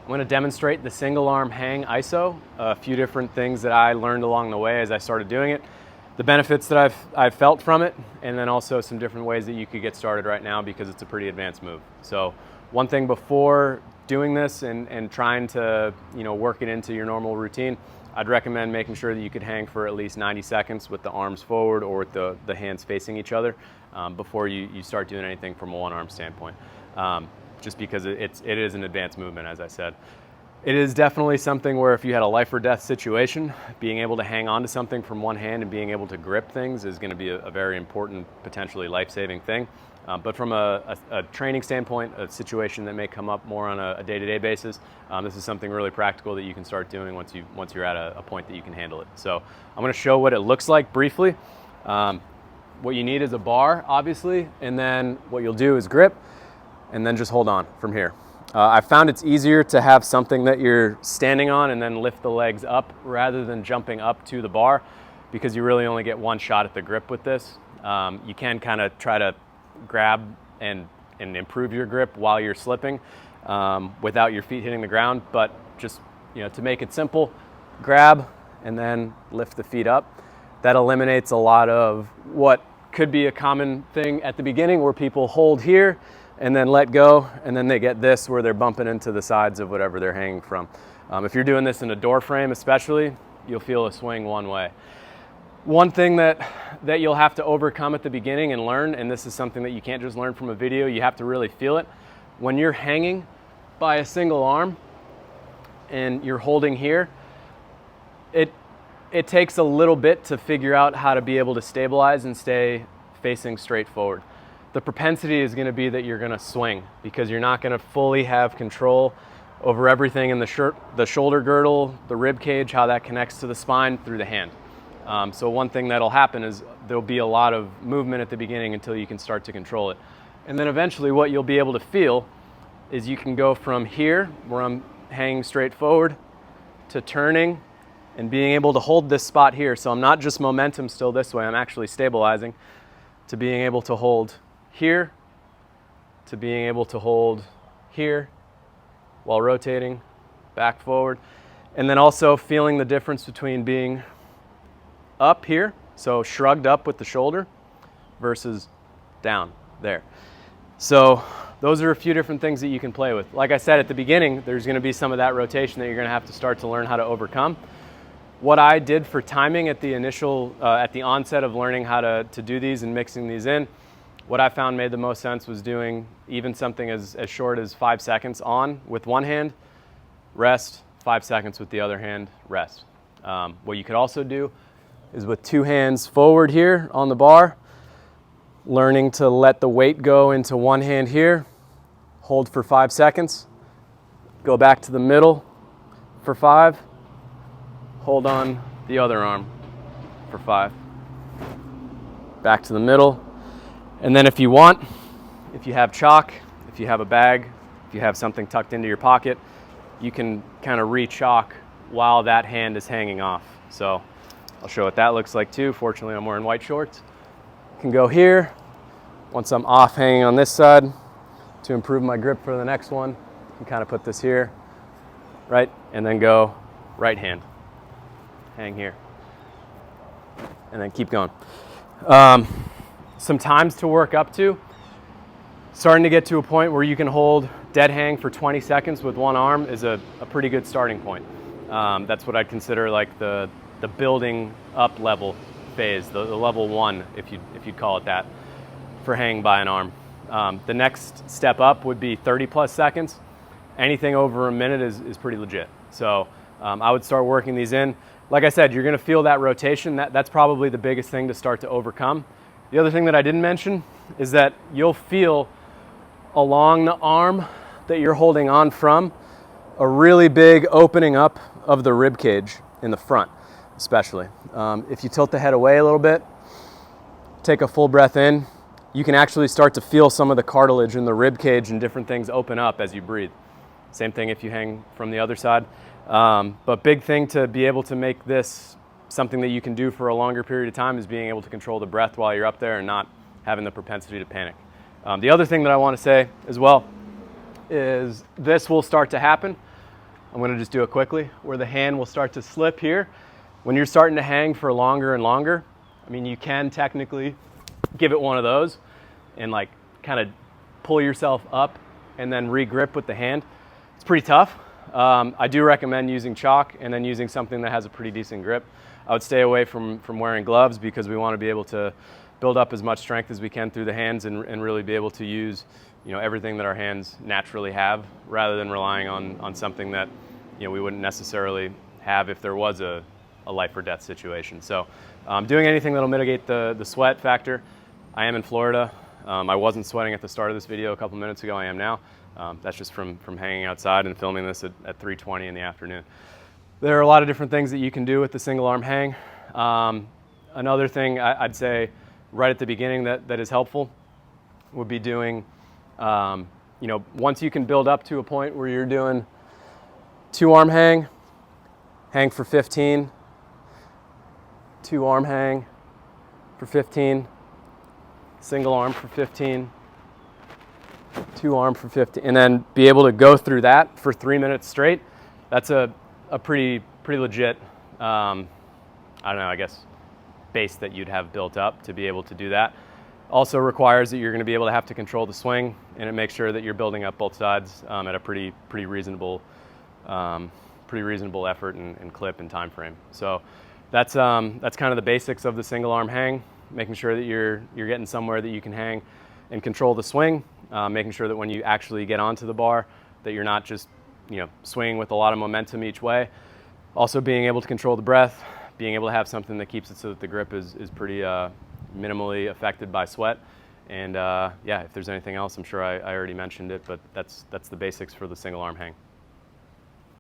I'm going to demonstrate the single arm hang ISO, a few different things that I learned along the way as I started doing it, the benefits that I've felt from it, and then also some different ways that you could get started right now because it's a pretty advanced move. So one thing before doing this and trying to work it into your normal routine, I'd recommend making sure that you could hang for at least 90 seconds with the arms forward or with the hands facing each other before you start doing anything from a one arm standpoint. Just because it is an advanced movement, as I said. It is definitely something where if you had a life or death situation, being able to hang on to something from one hand and being able to grip things is going to be a very important, potentially life-saving thing. But from a training standpoint, a situation that may come up more on a day-to-day basis, this is something really practical that you can start doing once you're at a point that you can handle it. So I'm going to show what it looks like briefly. What you need is a bar, obviously, and then what you'll do is grip, and then just hold on from here. I found it's easier to have something that you're standing on and then lift the legs up rather than jumping up to the bar, because you really only get one shot at the grip with this. You can kind of try to grab and improve your grip while you're slipping without your feet hitting the ground, but just to make it simple, grab and then lift the feet up. That eliminates a lot of what could be a common thing at the beginning where people hold here and then let go, and then they get this where they're bumping into the sides of whatever they're hanging from. If you're doing this in a door frame especially, you'll feel a swing one way. One thing that you'll have to overcome at the beginning and learn, and this is something that you can't just learn from a video, you have to really feel it. When you're hanging by a single arm and you're holding here, it takes a little bit to figure out how to be able to stabilize and stay facing straight forward. The propensity is going to be that you're going to swing because you're not going to fully have control over everything in the shoulder girdle, the rib cage, how that connects to the spine through the hand. So one thing that'll happen is there'll be a lot of movement at the beginning until you can start to control it. And then eventually what you'll be able to feel is you can go from here, where I'm hanging straight forward, to turning and being able to hold this spot here. So I'm not just momentum still this way, I'm actually stabilizing, to being able to hold here, to being able to hold here while rotating back forward, and then also feeling the difference between being up here, so shrugged up with the shoulder, versus down there. So those are a few different things that you can play with. Like I said at the beginning, there's going to be some of that rotation that you're going to have to start to learn how to overcome. What I did for timing at the onset of learning how to do these and mixing these in, what I found made the most sense was doing even something as short as 5 seconds on with one hand, rest, 5 seconds with the other hand, rest. What you could also do is with two hands forward here on the bar, learning to let the weight go into one hand here, hold for 5 seconds, go back to the middle for 5, hold on the other arm for 5, back to the middle. And then if you want, if you have chalk, if you have a bag, if you have something tucked into your pocket, you can kind of re-chalk while that hand is hanging off. So I'll show what that looks like too. Fortunately, I'm wearing white shorts. I can go here. Once I'm off hanging on this side, to improve my grip for the next one, I can kind of put this here, right? And then go right hand, hang here, and then keep going. Some times to work up to, starting to get to a point where you can hold dead hang for 20 seconds with one arm is a pretty good starting point. That's what I'd consider like the building up level phase, the level 1, if you'd call it that, for hanging by an arm. The next step up would be 30 plus seconds. Anything over a minute is pretty legit. So I would start working these in. Like I said, you're going to feel that rotation. That's probably the biggest thing to start to overcome. The other thing that I didn't mention is that you'll feel along the arm that you're holding on from a really big opening up of the rib cage in the front, especially. If you tilt the head away a little bit, take a full breath in, you can actually start to feel some of the cartilage in the rib cage and different things open up as you breathe. Same thing if you hang from the other side. But big thing to be able to make this something that you can do for a longer period of time is being able to control the breath while you're up there and not having the propensity to panic. The other thing that I want to say as well is this will start to happen I'm going to just do it quickly, where the hand will start to slip here. When you're starting to hang for longer and longer, I mean, you can technically give it one of those and like kind of pull yourself up and then re-grip with the hand. It's pretty tough. I do recommend using chalk and then using something that has a pretty decent grip. I would stay away from wearing gloves because we want to be able to build up as much strength as we can through the hands and really be able to use, you know, everything that our hands naturally have, rather than relying on something that, you know, we wouldn't necessarily have if there was a life or death situation. So doing anything that'll mitigate the sweat factor. I am in Florida. I wasn't sweating at the start of this video a couple minutes ago. I am now. That's just from hanging outside and filming this at 3:20 in the afternoon. There are a lot of different things that you can do with the single arm hang. Another thing I'd say right at the beginning that is helpful would be doing, you know, once you can build up to a point where you're doing 2-arm hang, hang for 15, 2-arm hang for 15, single arm for 15, 2-arm for 15, and then be able to go through that for 3 minutes straight. That's a pretty legit, I don't know, I guess, base that you'd have built up to be able to do that. Also requires that you're going to be able to have to control the swing, and it makes sure that you're building up both sides at a pretty reasonable effort and clip and time frame. So that's kind of the basics of the single arm hang, making sure that you're getting somewhere that you can hang and control the swing, making sure that when you actually get onto the bar that you're not just, you know, swinging with a lot of momentum each way. Also being able to control the breath, being able to have something that keeps it so that the grip is pretty minimally affected by sweat. And yeah, if there's anything else, I'm sure I already mentioned it, but that's the basics for the single arm hang.